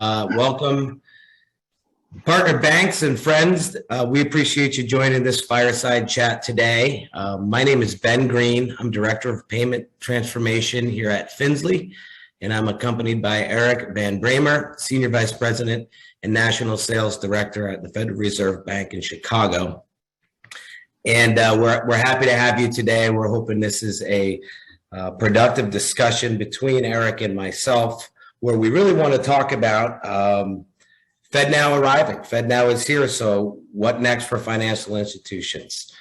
Welcome, partner banks and friends. We appreciate you joining this fireside chat today. My name is Ben Greene. I'm Director of Payment Transformation here at Finzly, and I'm accompanied by Erik Van Bramer, Senior Vice President and National Sales Director at the Federal Reserve Bank in Chicago. And we're happy to have you today. We're hoping this is a productive discussion between Erik and myself, where we really want to talk about FedNow arriving. FedNow is here, so what next for financial institutions?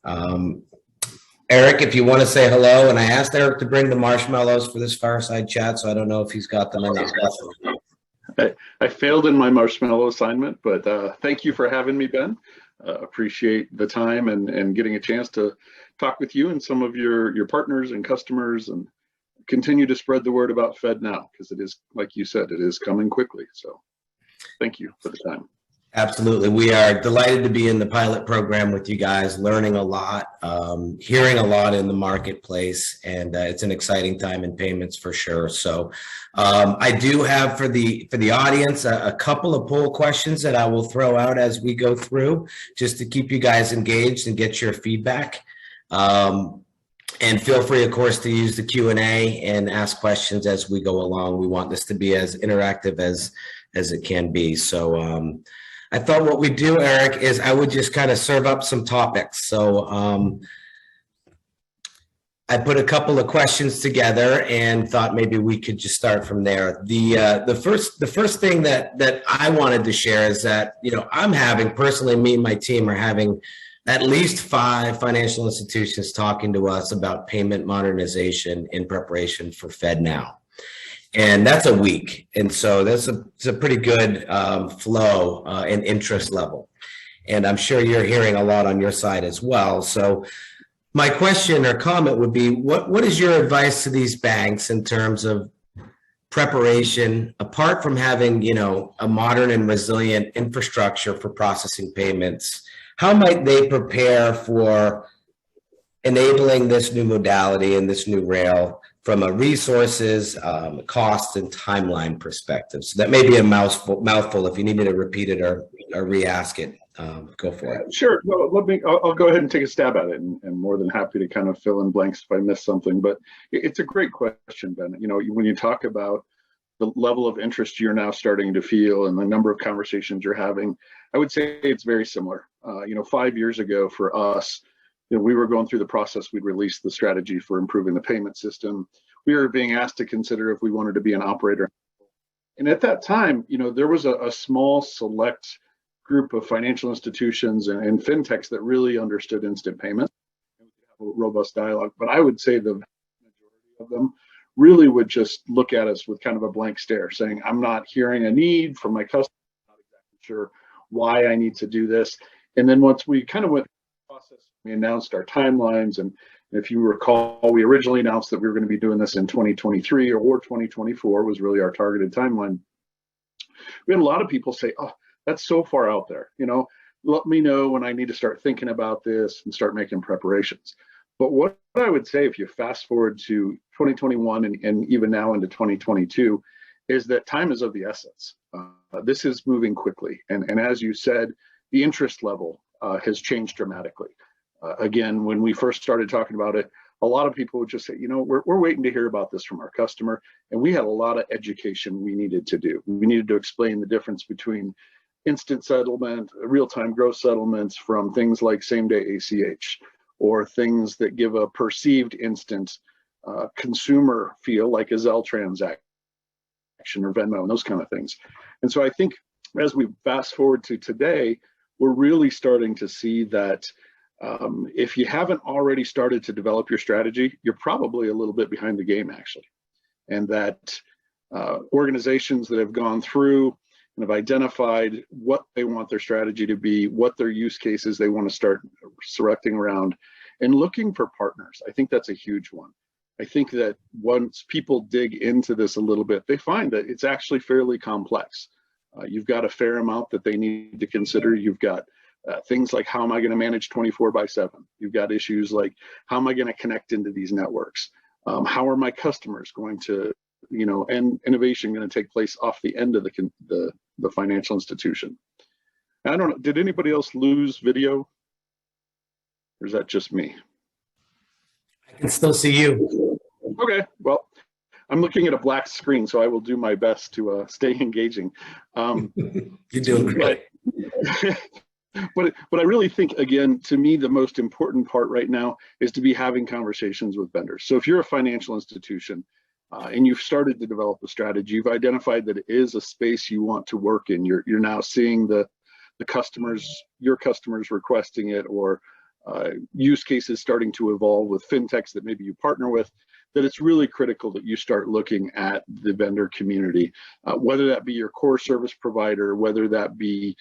Erik, if you want to say hello, and I asked Erik to bring the marshmallows for this fireside chat, so I don't know if he's got them in his vessel. I failed in my marshmallow assignment, but thank you for having me, Ben. Appreciate the time and getting a chance to talk with you and some of your partners and customers, and continue to spread the word about FedNow, because it is, like you said, it is coming quickly. So thank you for the time. Absolutely. We are delighted to be in the pilot program with you guys, learning a lot, hearing a lot in the marketplace, and it's an exciting time in payments for sure. So I do have for the audience a couple of poll questions that I will throw out as we go through, just to keep you guys engaged and get your feedback. And feel free, of course, to use the Q&A and ask questions as we go along. We want this to be as interactive as it can be. So I thought what we'd do, Erik, is I would just kind of serve up some topics. So I put a couple of questions together and thought maybe we could just start from there. The first thing that I wanted to share is that, I'm having, personally, me and my team are having at least 5 financial institutions talking to us about payment modernization in preparation for FedNow. And that's a week. And so it's a pretty good flow and interest level. And I'm sure you're hearing a lot on your side as well. So my question or comment would be, what is your advice to these banks in terms of preparation, apart from having, a modern and resilient infrastructure for processing payments? How might they prepare for enabling this new modality and this new rail from a resources, cost, and timeline perspective? So that may be a mouthful. If you need me to repeat it or re-ask it, go for it. Sure. Well, I'll go ahead and take a stab at it, and more than happy to kind of fill in blanks if I miss something. But it's a great question, Ben. When you talk about the level of interest you're now starting to feel and the number of conversations you're having, I would say it's very similar. 5 years ago for us, we were going through the process. We'd released the strategy for improving the payment system. We were being asked to consider if we wanted to be an operator. And at that time, there was a small select group of financial institutions and fintechs that really understood instant payments. We could have a robust dialogue, but I would say the majority of them really would just look at us with kind of a blank stare, saying, I'm not hearing a need from my customers, I'm not exactly sure why I need to do this. And then once we kind of went through the process, we announced our timelines. And if you recall, we originally announced that we were going to be doing this in 2023 or 2024 was really our targeted timeline. We had a lot of people say, oh, that's so far out there. Let me know when I need to start thinking about this and start making preparations. But what I would say, if you fast forward to 2021 and even now into 2022, is that time is of the essence. This is moving quickly. And as you said, the interest level has changed dramatically. Again, when we first started talking about it, a lot of people would just say, we're waiting to hear about this from our customer. And we had a lot of education we needed to do. We needed to explain the difference between instant settlement, real-time gross settlements from things like same-day ACH, or things that give a perceived instant consumer feel like a Zelle transaction or Venmo and those kind of things. And so I think as we fast forward to today, we're really starting to see that if you haven't already started to develop your strategy, you're probably a little bit behind the game, actually. And that organizations that have gone through and have identified what they want their strategy to be, what their use cases they want to start selecting around, and looking for partners. I think that's a huge one. I think that once people dig into this a little bit, they find that it's actually fairly complex. You've got a fair amount that they need to consider. You've got things like, how am I going to manage 24/7? You've got issues like, how am I going to connect into these networks? How are my customers going to and innovation going to take place off the end of the financial institution. I don't know, did anybody else lose video? Or is that just me? I can still see you. Okay, well, I'm looking at a black screen, so I will do my best to stay engaging. You're doing great. But I really think, again, to me, the most important part right now is to be having conversations with vendors. So if you're a financial institution and you've started to develop a strategy, you've identified that it is a space you want to work in. You're now seeing the customers, your customers requesting it, or use cases starting to evolve with fintechs that maybe you partner with, that it's really critical that you start looking at the vendor community, whether that be your core service provider, whether that be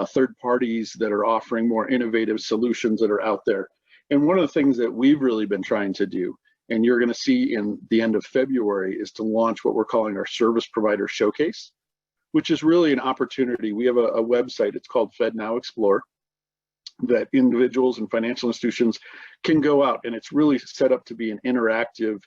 third parties that are offering more innovative solutions that are out there. And one of the things that we've really been trying to do, and you're going to see in the end of February, is to launch what we're calling our service provider showcase, which is really an opportunity. We have a website, it's called FedNow Explore, that individuals and financial institutions can go out, and it's really set up to be an interactive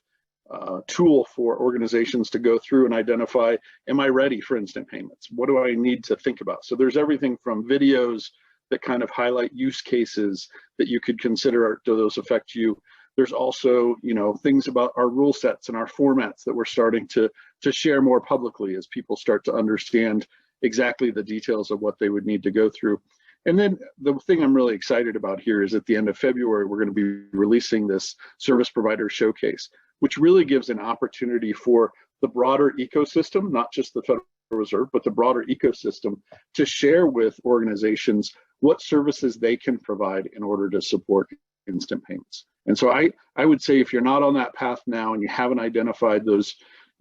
tool for organizations to go through and identify, am I ready for instant payments? What do I need to think about? So there's everything from videos that kind of highlight use cases that you could consider, do those affect you? There's also, things about our rule sets and our formats that we're starting to share more publicly as people start to understand exactly the details of what they would need to go through. And then the thing I'm really excited about here is at the end of February, we're going to be releasing this service provider showcase, which really gives an opportunity for the broader ecosystem, not just the Federal Reserve, but the broader ecosystem, to share with organizations what services they can provide in order to support instant payments. And so I would say, if you're not on that path now and you haven't identified those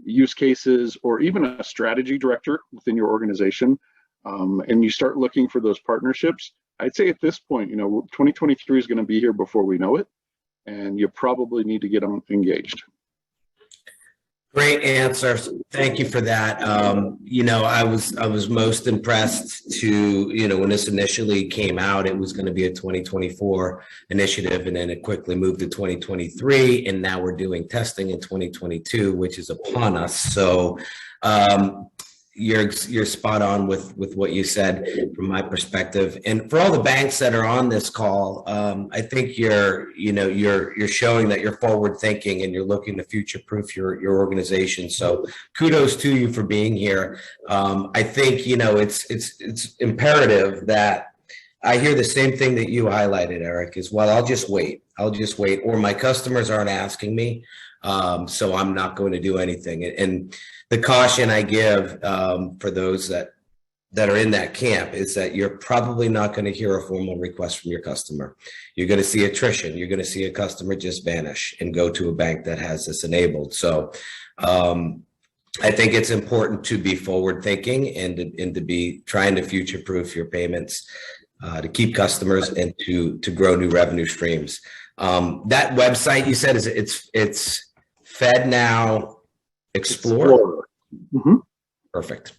use cases, or even a strategy director within your organization, and you start looking for those partnerships, I'd say at this point, 2023 is going to be here before we know it, and you probably need to get engaged. Great answer. Thank you for that. I was most impressed to, when this initially came out, it was going to be a 2024 initiative, and then it quickly moved to 2023, and now we're doing testing in 2022, which is upon us. So you're spot on with what you said from my perspective. And for all the banks that are on this call, I think you're showing that you're forward thinking and you're looking to future proof your organization. So kudos to you for being here. I think it's imperative that I hear the same thing that you highlighted, Erik, is, well, I'll just wait, or my customers aren't asking me, so I'm not going to do anything. And the caution I give for those that are in that camp is that you're probably not going to hear a formal request from your customer. You're going to see attrition. You're going to see a customer just vanish and go to a bank that has this enabled. So I think it's important to be forward thinking and to be trying to future proof your payments, to keep customers and to grow new revenue streams. That website you said it's FedNow Explore. Mm-hmm. Perfect.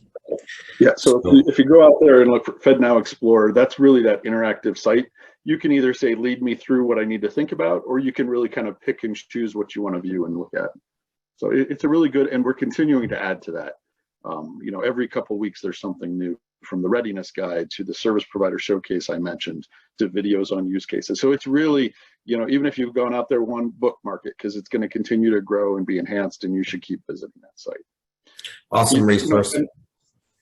Yeah, so if you go out there and look for FedNow Explorer, that's really that interactive site. You can either say, lead me through what I need to think about, or you can really kind of pick and choose what you want to view and look at. So it's a really good, and we're continuing to add to that. Every couple of weeks there's something new, from the readiness guide to the service provider showcase I mentioned, to videos on use cases. So it's really, even if you've gone out there, one, bookmark it, because it's going to continue to grow and be enhanced, and you should keep visiting that site. Awesome resource.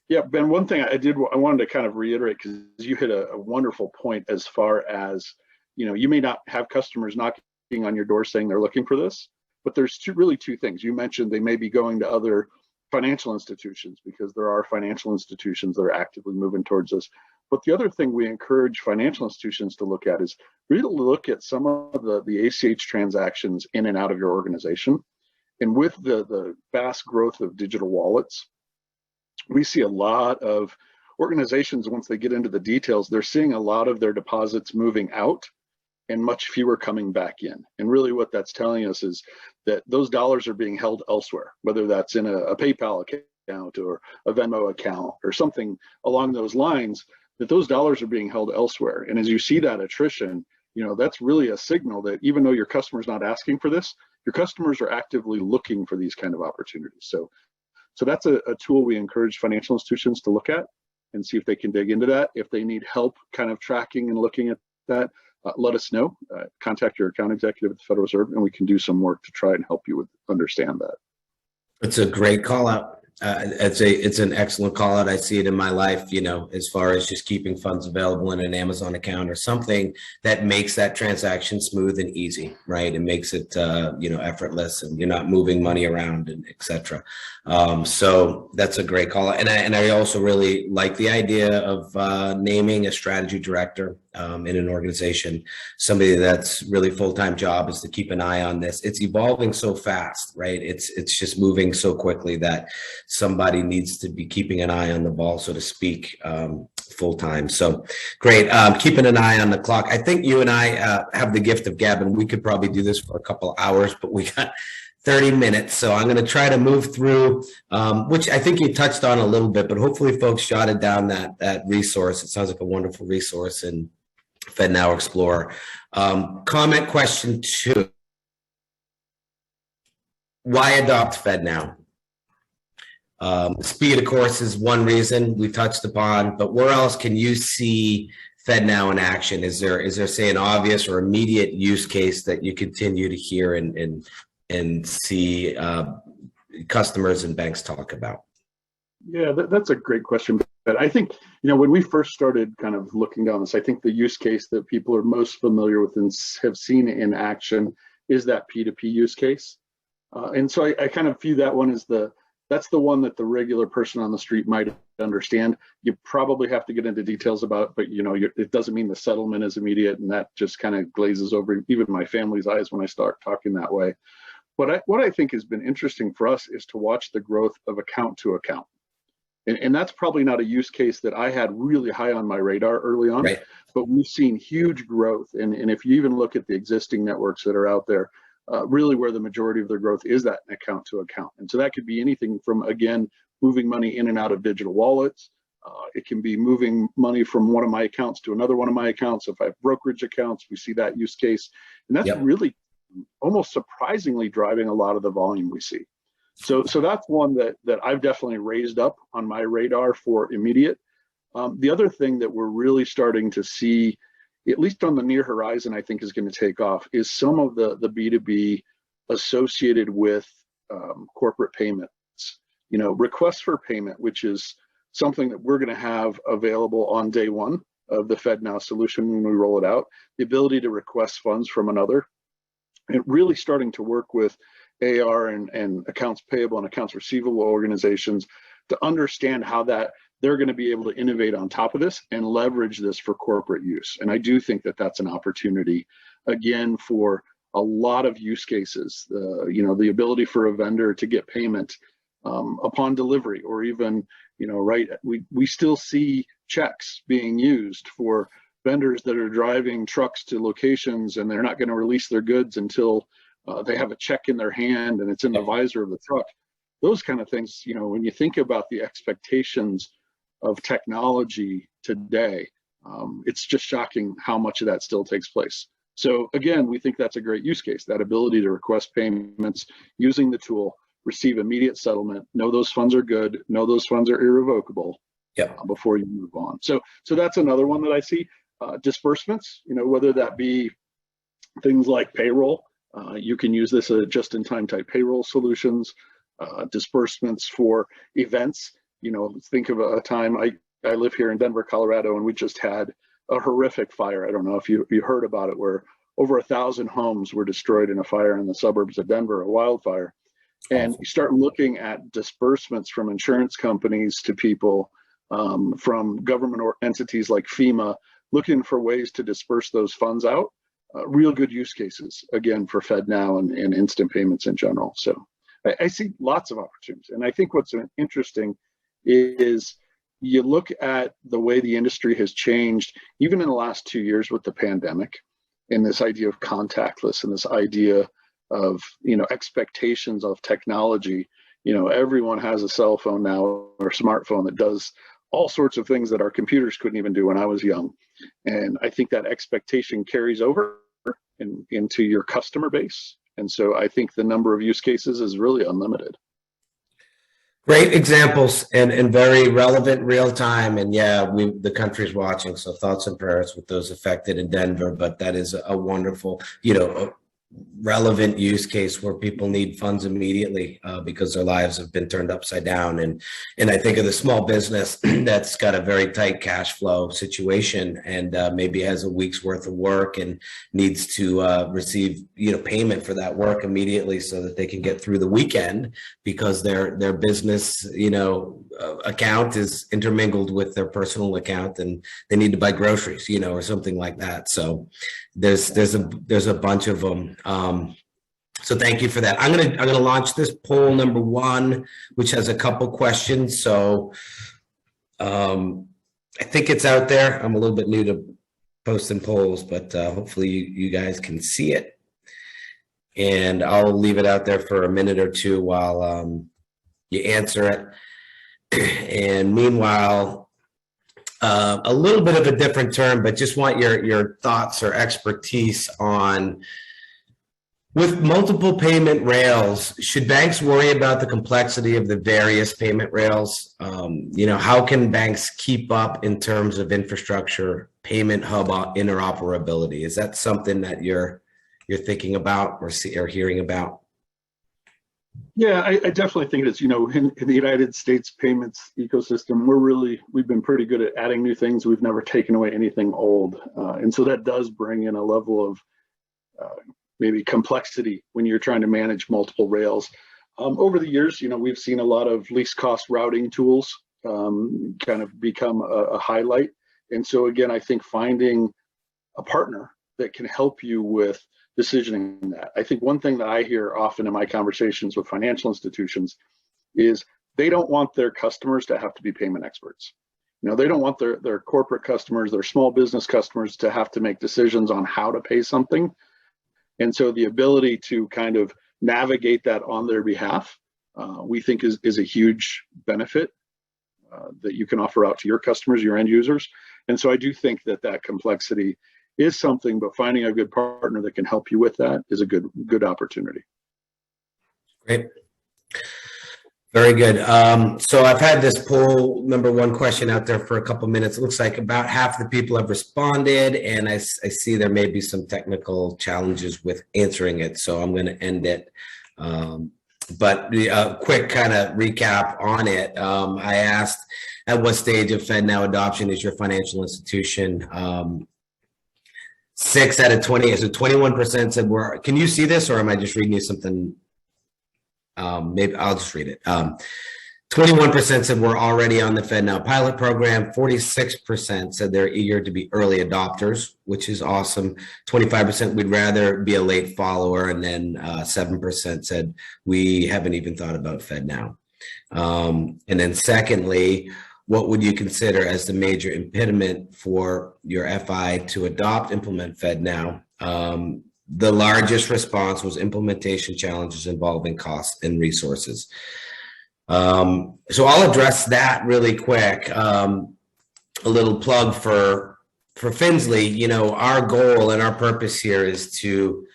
Yeah, Ben, one thing I wanted to kind of reiterate, because you hit a wonderful point as far as, you may not have customers knocking on your door saying they're looking for this, but there's really two things. You mentioned they may be going to other financial institutions, because there are financial institutions that are actively moving towards this. But the other thing we encourage financial institutions to look at is really look at some of the ACH transactions in and out of your organization. And with the fast growth of digital wallets, we see a lot of organizations, once they get into the details, they're seeing a lot of their deposits moving out and much fewer coming back in. And really what that's telling us is that those dollars are being held elsewhere, whether that's in a PayPal account or a Venmo account or something along those lines, that those dollars are being held elsewhere. And as you see that attrition, that's really a signal that even though your customer's not asking for this, your customers are actively looking for these kind of opportunities. So that's a tool we encourage financial institutions to look at and see if they can dig into that. If they need help kind of tracking and looking at that, let us know. Contact your account executive at the Federal Reserve, and we can do some work to try and help you understand that. It's a great call out. It's an excellent call out. I see it in my life, as far as just keeping funds available in an Amazon account or something that makes that transaction smooth and easy, right? It makes it, effortless, and you're not moving money around, and et cetera. So that's a great call out. And I also really like the idea of naming a strategy director in an organization, somebody that's really full-time job is to keep an eye on this. It's evolving so fast, right? It's just moving so quickly that somebody needs to be keeping an eye on the ball, so to speak, full-time. So great. Keeping an eye on the clock. I think you and I have the gift of gab, and we could probably do this for a couple hours, but we got 30 minutes. So I'm going to try to move through, which I think you touched on a little bit, but hopefully folks jotted down that resource. It sounds like a wonderful resource in FedNow Explorer. Comment question 2. Why adopt FedNow? Speed, of course, is one reason we touched upon, but where else can you see FedNow in action? Is there say an obvious or immediate use case that you continue to hear and see customers and banks talk about? Yeah, that's a great question. But I think, when we first started kind of looking down this, I think the use case that people are most familiar with and have seen in action is that P2P use case. And so I kind of view that one as that's the one that the regular person on the street might understand. You probably have to get into details about it, but it doesn't mean the settlement is immediate, and that just kind of glazes over even my family's eyes when I start talking that way. What I think has been interesting for us is to watch the growth of account to account. And that's probably not a use case that I had really high on my radar early on, right. But we've seen huge growth. And if you even look at the existing networks that are out there, really where the majority of their growth is that account to account. And so that could be anything from, again, moving money in and out of digital wallets. It can be moving money from one of my accounts to another one of my accounts. If I have brokerage accounts, we see that use case. And that's really almost surprisingly driving a lot of the volume we see. So that's one that I've definitely raised up on my radar for immediate. The other thing that we're really starting to see, at least on the near horizon, I think is going to take off, is some of the B2B associated with corporate payments. Requests for payment, which is something that we're going to have available on day one of the FedNow solution when we roll it out, the ability to request funds from another, and really starting to work with AR and accounts payable and accounts receivable organizations to understand how that they're going to be able to innovate on top of this and leverage this for corporate use. And I do think that that's an opportunity, again, for a lot of use cases. The ability for a vendor to get payment upon delivery, or even, we still see checks being used for vendors that are driving trucks to locations, and they're not going to release their goods until they have a check in their hand and it's in the visor of the truck. Those kind of things, when you think about the expectations of technology today, it's just shocking how much of that still takes place. So again, we think that's a great use case, that ability to request payments using the tool, receive immediate settlement, know those funds are good, know those funds are irrevocable before you move on. So that's another one that I see. Disbursements, whether that be things like payroll, you can use this as just-in-time type payroll solutions, disbursements for events. Think of a time, I live here in Denver, Colorado, and we just had a horrific fire. I don't know if you heard about it, where over 1,000 homes were destroyed in a fire in the suburbs of Denver, a wildfire. And you start looking at disbursements from insurance companies to people, from government or entities like FEMA, looking for ways to disperse those funds out. Real good use cases, again, for FedNow and instant payments in general. So I see lots of opportunities. And I think what's interesting is you look at the way the industry has changed, even in the last 2 years with the pandemic, and this idea of contactless and this idea of, expectations of technology. Everyone has a cell phone now or smartphone that does all sorts of things that our computers couldn't even do when I was young. And I think that expectation carries over into your customer base And so I think the number of use cases is really unlimited. Great examples and very relevant, real time. And yeah, the country's watching. So thoughts and prayers with those affected in Denver. But that is a wonderful, relevant use case where people need funds immediately because their lives have been turned upside down. And I think of the small business that's got a very tight cash flow situation and maybe has a week's worth of work and needs to receive payment for that work immediately so that they can get through the weekend because their business account is intermingled with their personal account and they need to buy groceries or something like that. So there's a bunch of them. So thank you for that. I'm gonna launch this poll number 1, which has a couple questions. So I think it's out there. I'm a little bit new to posting polls, but hopefully you guys can see it. And I'll leave it out there for a minute or two while you answer it. And meanwhile, a little bit of a different term, but just want your thoughts or expertise on, with multiple payment rails, should banks worry about the complexity of the various payment rails? How can banks keep up in terms of infrastructure, payment hub interoperability? Is that something that you're thinking about or hearing about? Yeah, I definitely think it's, in the United States payments ecosystem, we've been pretty good at adding new things. We've never taken away anything old. And so that does bring in a level of maybe complexity when you're trying to manage multiple rails. Over the years, we've seen a lot of least cost routing tools kind of become a highlight. And so again, I think finding a partner that can help you with decisioning that. I think one thing that I hear often in my conversations with financial institutions is they don't want their customers to have to be payment experts. They don't want their corporate customers, their small business customers to have to make decisions on how to pay something. And so the ability to kind of navigate that on their behalf, we think is a huge benefit that you can offer out to your customers, your end users. And so I do think that complexity is something, but finding a good partner that can help you with that is a good opportunity. Great. Very good. So I've had this poll number 1 question out there for a couple minutes. It looks like about half the people have responded, and I see there may be some technical challenges with answering it, so I'm going to end it. But the quick kind of recap on it. I asked, at what stage of FedNow adoption is your financial institution? 6 out of 20, so 21% said we're. Can you see this, or am I just reading you something? Maybe I'll just read it. 21% said we're already on the FedNow pilot program. 46% said they're eager to be early adopters, which is awesome. 25% we'd rather be a late follower, and then 7% said we haven't even thought about FedNow. And then secondly, what would you consider as the major impediment for your FI to implement FedNow? The largest response was implementation challenges involving cost and resources. So I'll address that really quick. A little plug for Finzly. Our goal and our purpose here is to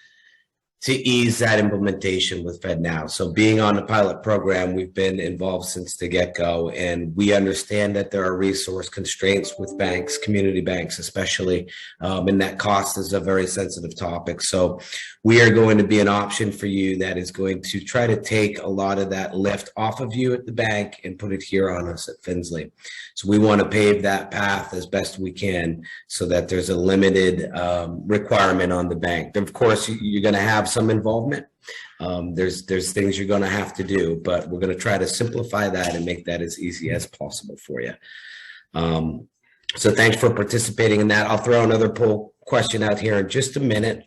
ease that implementation with FedNow. So being on the pilot program, we've been involved since the get-go, and we understand that there are resource constraints with banks, community banks especially, and that cost is a very sensitive topic. So we are going to be an option for you that is going to try to take a lot of that lift off of you at the bank and put it here on us at Finzly. So we want to pave that path as best we can so that there's a limited requirement on the bank. Of course, you're going to have some involvement. There's things you're going to have to do, but we're going to try to simplify that and make that as easy as possible for you. So thanks for participating in that. I'll throw another poll question out here in just a minute.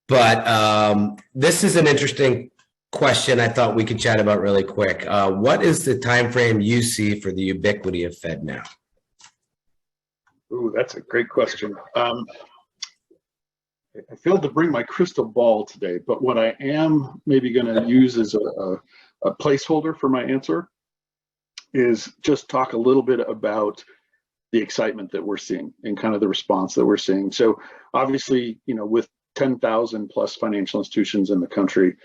But this is an interesting question I thought we could chat about really quick. What is the time frame you see for the ubiquity of FedNow? Ooh, that's a great question. I failed to bring my crystal ball today, but what I am maybe going to use as a placeholder for my answer is just talk a little bit about the excitement that we're seeing and kind of the response that we're seeing. So obviously, with 10,000 plus financial institutions in the country,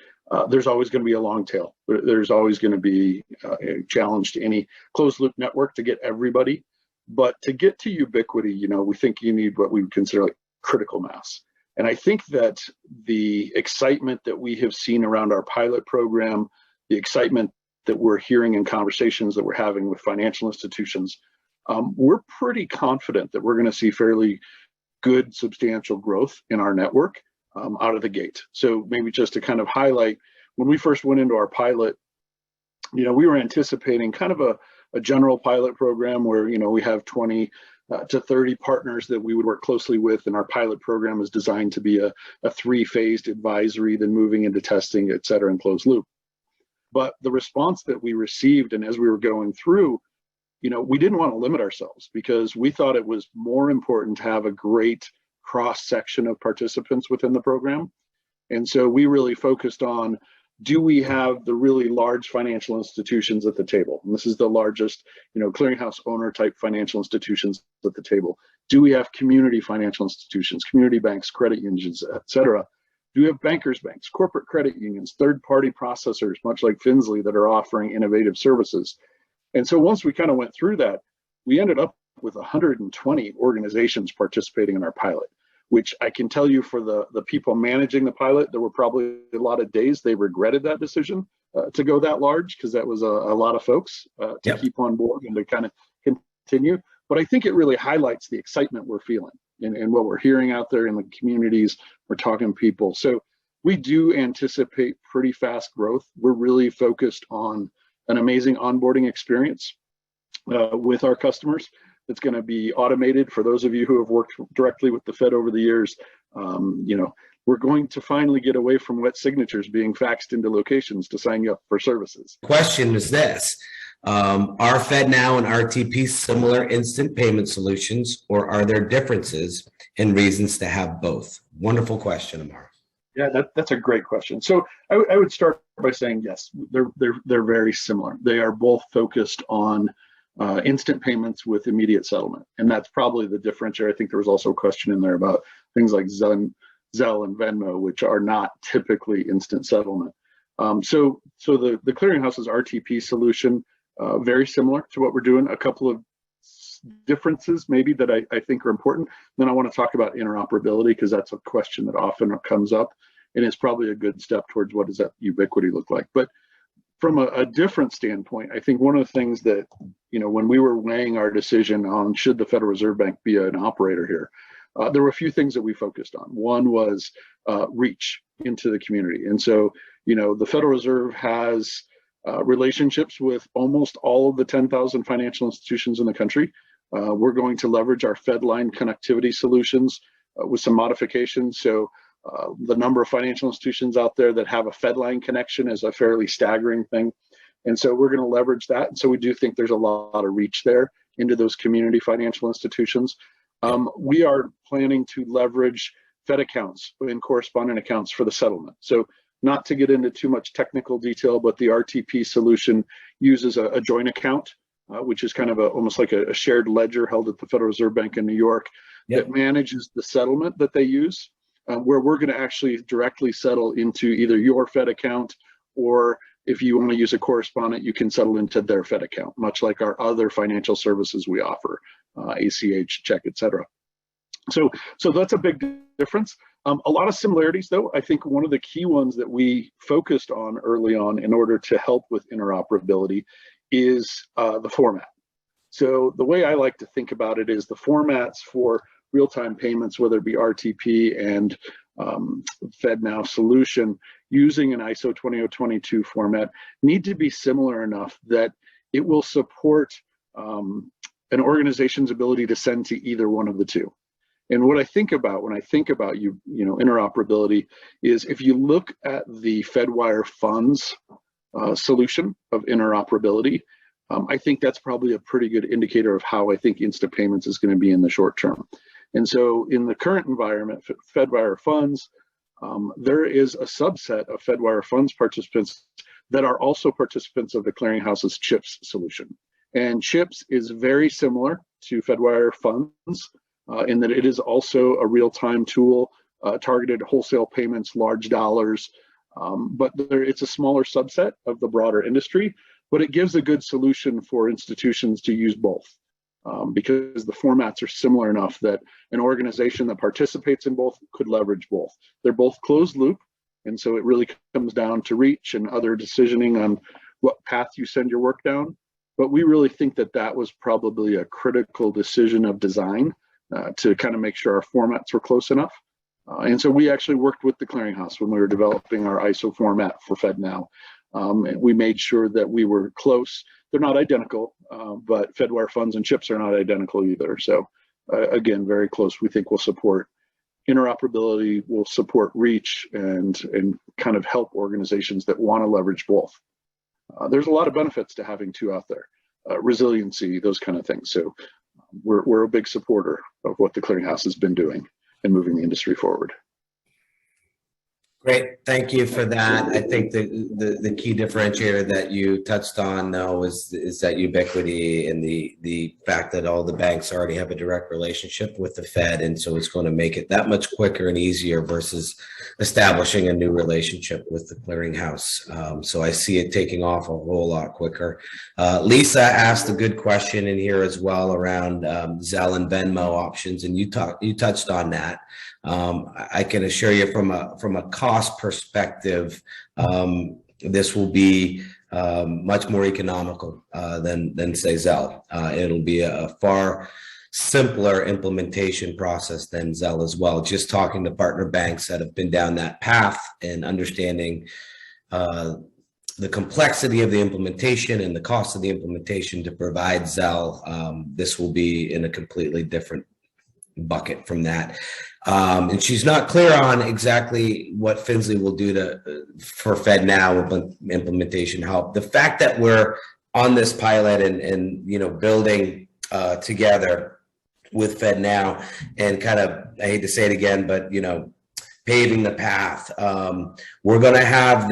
there's always going to be a long tail. There's always going to be a challenge to any closed loop network to get everybody. But to get to ubiquity, we think you need what we would consider like critical mass. And I think that the excitement that we have seen around our pilot program, the excitement that we're hearing in conversations that we're having with financial institutions, we're pretty confident that we're going to see fairly good, substantial growth in our network out of the gate. So maybe just to kind of highlight, when we first went into our pilot, we were anticipating kind of a general pilot program where, we have 20 to 30 partners that we would work closely with, and our pilot program is designed to be a 3-phased advisory, then moving into testing, et cetera, and closed loop. But the response that we received, and as we were going through, we didn't want to limit ourselves because we thought it was more important to have a great cross section of participants within the program. And so we really focused on, do we have the really large financial institutions at the table? And this is the largest, clearinghouse owner type financial institutions at the table. Do we have community financial institutions, community banks, credit unions, et cetera? Do we have bankers banks, corporate credit unions, third-party processors, much like Finzly, that are offering innovative services? And so once we kind of went through that, we ended up with 120 organizations participating in our pilot, which I can tell you for the people managing the pilot, there were probably a lot of days they regretted that decision to go that large, because that was a lot of folks to keep on board and to kind of continue. But I think it really highlights the excitement we're feeling and what we're hearing out there in the communities. We're talking to people. So we do anticipate pretty fast growth. We're really focused on an amazing onboarding experience with our customers that's going to be automated. For those of you who have worked directly with the Fed over the years, we're going to finally get away from wet signatures being faxed into locations to sign you up for services. Question is this: are FedNow and RTP similar instant payment solutions, or are there differences and reasons to have both? Wonderful question, Amar. Yeah, that's a great question. So I would start by saying yes, they're very similar. They are both focused on instant payments with immediate settlement, and that's probably the differentiator. I think there was also a question in there about things like Zelle and Venmo, which are not typically instant settlement. So the clearinghouse's RTP solution, very similar to what we're doing. A couple of differences maybe that I think are important. Then I want to talk about interoperability, because that's a question that often comes up, and it's probably a good step towards what does that ubiquity look like. But from a different standpoint, I think one of the things that, when we were weighing our decision on should the Federal Reserve Bank be an operator here, there were a few things that we focused on. One was reach into the community. And so, the Federal Reserve has relationships with almost all of the 10,000 financial institutions in the country. We're going to leverage our FedLine connectivity solutions with some modifications. So the number of financial institutions out there that have a FedLine connection is a fairly staggering thing. And so we're going to leverage that. And so we do think there's a lot of reach there into those community financial institutions. We are planning to leverage Fed accounts and correspondent accounts for the settlement. So not to get into too much technical detail, but the RTP solution uses a joint account, which is kind of almost like a shared ledger held at the Federal Reserve Bank in New York that manages the settlement that they use, where we're going to actually directly settle into either your Fed account, or if you want to use a correspondent, you can settle into their Fed account, much like our other financial services we offer, ACH, check, et cetera. So that's a big difference. A lot of similarities, though. I think one of the key ones that we focused on early on in order to help with interoperability is the format. So the way I like to think about it is the formats for real-time payments, whether it be RTP and FedNow solution, using an ISO 20022 format, need to be similar enough that it will support an organization's ability to send to either one of the two. And what I think about when I think about interoperability is, if you look at the FedWire funds solution of interoperability, I think that's probably a pretty good indicator of how I think instant payments is going to be in the short term. And so in the current environment, FedWire funds, there is a subset of FedWire funds participants that are also participants of the clearinghouse's CHIPS solution. And CHIPS is very similar to FedWire funds in that it is also a real-time tool targeted wholesale payments, large dollars, but it's a smaller subset of the broader industry, but it gives a good solution for institutions to use both. Because the formats are similar enough that an organization that participates in both could leverage both. They're both closed loop, and so it really comes down to reach and other decisioning on what path you send your work down. But we really think that that was probably a critical decision of design to kind of make sure our formats were close enough. And so we actually worked with the clearinghouse when we were developing our ISO format for FedNow. And we made sure that we were close. They're not identical, but Fedwire funds and chips are not identical either. So again, very close. We think will support interoperability, will support reach, and kind of help organizations that want to leverage both. There's a lot of benefits to having two out there, resiliency, those kind of things. So we're a big supporter of what the clearinghouse has been doing and moving the industry forward. Great, thank you for that. I think the key differentiator that you touched on, though, is that ubiquity and the fact that all the banks already have a direct relationship with the Fed, and so it's going to make it that much quicker and easier versus establishing a new relationship with the clearinghouse. So I see it taking off a whole lot quicker. Lisa asked a good question in here as well around Zelle and Venmo options, and you touched on that. I can assure you from a cost perspective, this will be much more economical than say Zelle. It'll be a far simpler implementation process than Zelle as well. Just talking to partner banks that have been down that path and understanding the complexity of the implementation and the cost of the implementation to provide Zelle, this will be in a completely different bucket from that. And she's not clear on exactly what Finzly will do for FedNow implementation help. The fact that we're on this pilot and building together with FedNow and kind of, I hate to say it again, but paving the path. We're going to have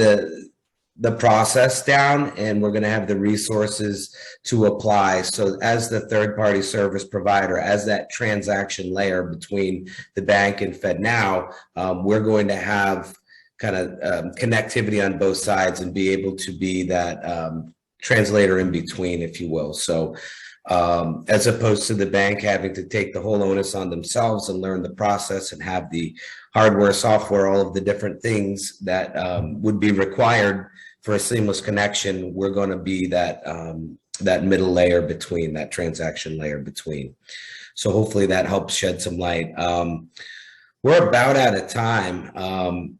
the process down, and we're going to have the resources to apply. So as the third-party service provider, as that transaction layer between the bank and FedNow, we're going to have kind of connectivity on both sides and be able to be that translator in between, if you will. So as opposed to the bank having to take the whole onus on themselves and learn the process and have the hardware, software, all of the different things that would be required for a seamless connection, we're going to be that that middle layer between, that transaction layer between. So hopefully that helps shed some light. We're about out of time.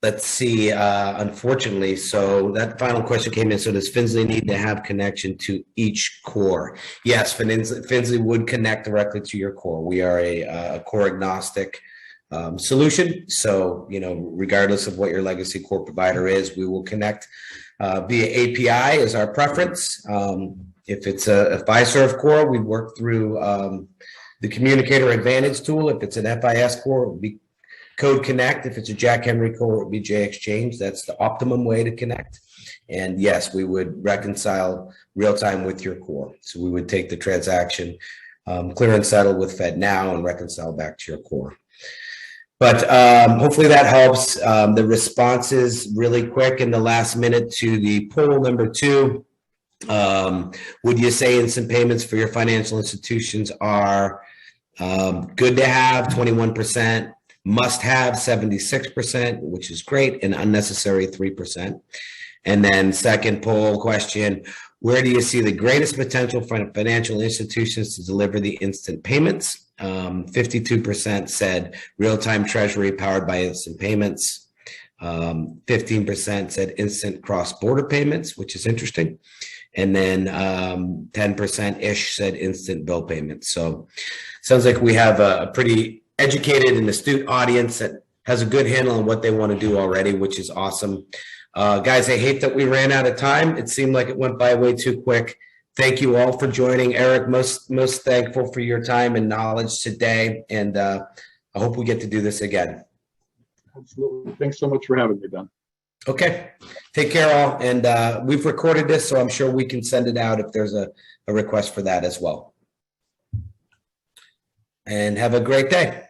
Let's see, unfortunately, so that final question came in. So does Finzly need to have connection to each core? Yes, Finzly would connect directly to your core. We are a core agnostic solution. So, regardless of what your legacy core provider is, we will connect via API is our preference. If it's a Fiserv core, we work through the Communicator Advantage tool. If it's an FIS core, it would be Code Connect. If it's a Jack Henry core, it would be JExchange. That's the optimum way to connect. And yes, we would reconcile real time with your core. So we would take the transaction, clear and settle with FedNow, and reconcile back to your core. But hopefully that helps. The responses really quick in the last minute to the poll number 2. Would you say instant payments for your financial institutions are good to have, 21%, must have, 76%, which is great, and unnecessary, 3%. And then second poll question, where do you see the greatest potential for financial institutions to deliver the instant payments? 52% said real-time treasury powered by instant payments. 15% said instant cross-border payments, which is interesting. And then 10%-ish said instant bill payments. So sounds like we have a pretty educated and astute audience that has a good handle on what they want to do already, which is awesome. Guys, I hate that we ran out of time. It seemed like it went by way too quick. Thank you all for joining. Erik, most thankful for your time and knowledge today. And I hope we get to do this again. Absolutely. Thanks so much for having me, Ben. Okay. Take care all. And we've recorded this, so I'm sure we can send it out if there's a request for that as well. And have a great day.